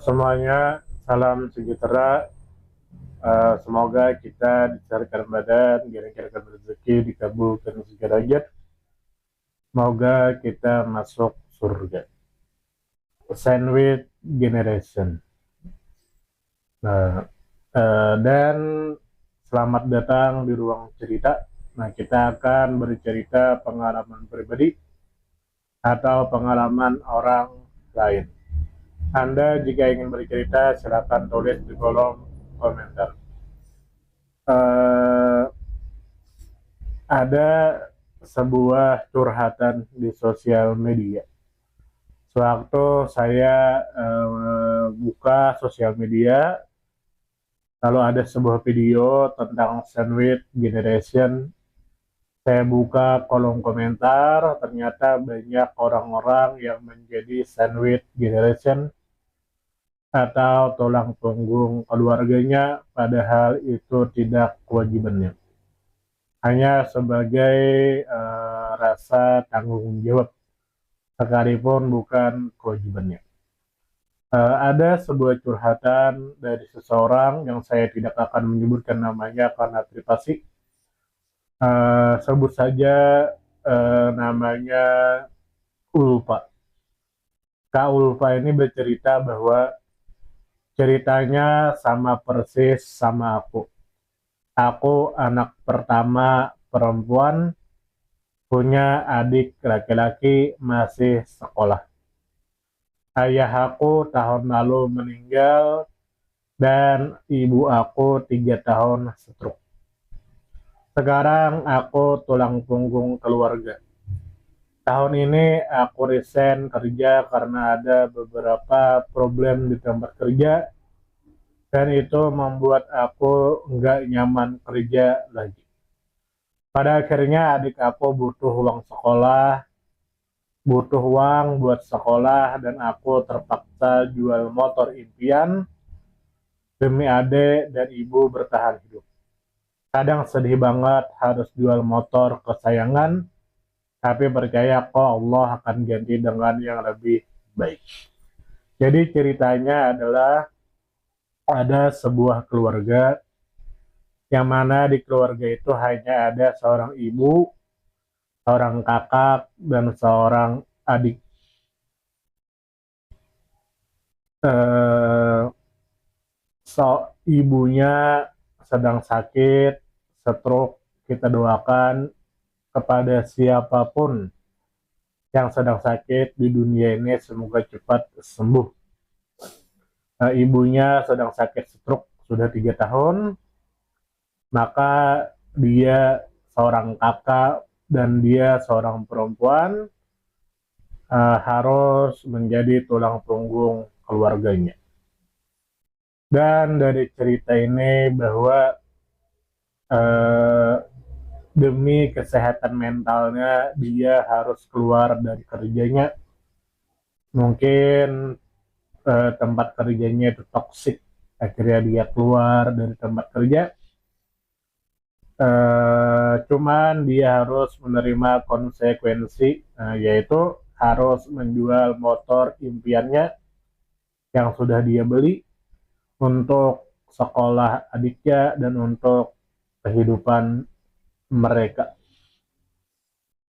Semuanya, salam sejahtera. Semoga kita dicarikan badan, diberikan rezeki, dikabulkan segala hajat. Semoga kita masuk surga. Sandwich Generation. Nah, dan selamat datang di ruang cerita. Nah, kita akan bercerita pengalaman pribadi atau pengalaman orang lain. Anda jika ingin bercerita, silakan tulis di kolom komentar. Uh, ada sebuah curhatan di sosial media. Sewaktu saya buka sosial media, lalu ada sebuah video tentang sandwich generation. Saya buka kolom komentar, ternyata banyak orang-orang yang menjadi sandwich generation atau tulang punggung keluarganya, padahal itu tidak kewajibannya. Hanya sebagai rasa tanggung jawab, sekalipun bukan kewajibannya. Ada sebuah curhatan dari seseorang yang saya tidak akan menyebutkan namanya karena privasi. Sebut saja namanya Ulfa. Kak Ulfa ini bercerita bahwa ceritanya sama persis sama aku. Aku anak pertama perempuan, punya adik laki-laki masih sekolah. Ayah aku tahun lalu meninggal dan ibu aku 3 tahun stroke. Sekarang aku tulang punggung keluarga. Tahun ini aku resign kerja karena ada beberapa problem di tempat kerja dan itu membuat aku nggak nyaman kerja lagi. Pada akhirnya adik aku butuh uang sekolah, butuh uang buat sekolah, dan aku terpaksa jual motor impian demi adik dan ibu bertahan hidup. Kadang sedih banget harus jual motor kesayangan, tapi percaya kok Allah akan ganti dengan yang lebih baik. Jadi ceritanya adalah ada sebuah keluarga yang mana di keluarga itu hanya ada seorang ibu, seorang kakak, dan seorang adik. Ibunya sedang sakit, stroke. Kita doakan kepada siapapun yang sedang sakit di dunia ini semoga cepat sembuh. Ibunya sedang sakit stroke sudah 3 tahun, maka dia seorang kakak dan dia seorang perempuan harus menjadi tulang punggung keluarganya. Dan dari cerita ini bahwa demi kesehatan mentalnya dia harus keluar dari kerjanya. Mungkin tempat kerjanya itu toksik, akhirnya dia keluar dari tempat kerja. Cuman dia harus menerima konsekuensi, yaitu harus menjual motor impiannya yang sudah dia beli untuk sekolah adiknya dan untuk kehidupan mereka.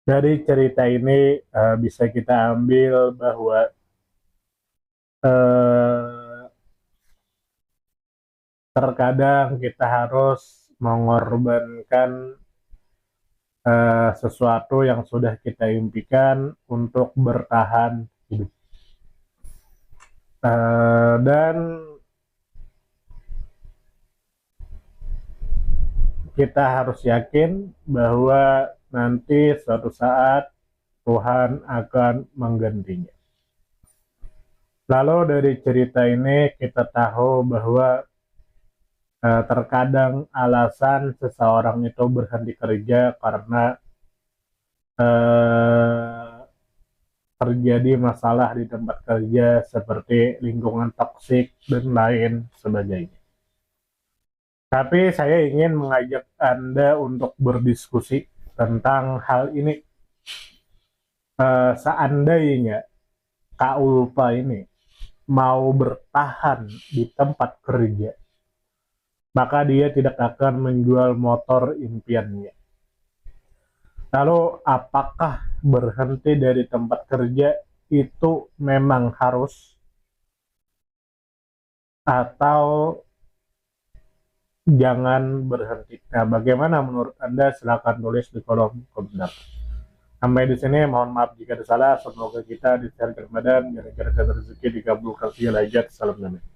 Dari cerita ini bisa kita ambil bahwa terkadang kita harus mengorbankan sesuatu yang sudah kita impikan untuk bertahan hidup. Dan kita harus yakin bahwa nanti suatu saat Tuhan akan menggantinya. Lalu dari cerita ini kita tahu bahwa terkadang alasan seseorang itu berhenti kerja karena terjadi masalah di tempat kerja seperti lingkungan toksik dan lain sebagainya. Tapi saya ingin mengajak Anda untuk berdiskusi tentang hal ini. Seandainya Kak Ulfa ini mau bertahan di tempat kerja, maka dia tidak akan menjual motor impiannya. Lalu apakah berhenti dari tempat kerja itu memang harus, atau jangan berhenti? Nah, bagaimana menurut Anda? Silakan tulis di kolom komentar. Sampai di sini, mohon maaf jika ada salah. Semoga kita diberikan badan, diberikan rezeki, dikabulkan segala hajat. Salam damai.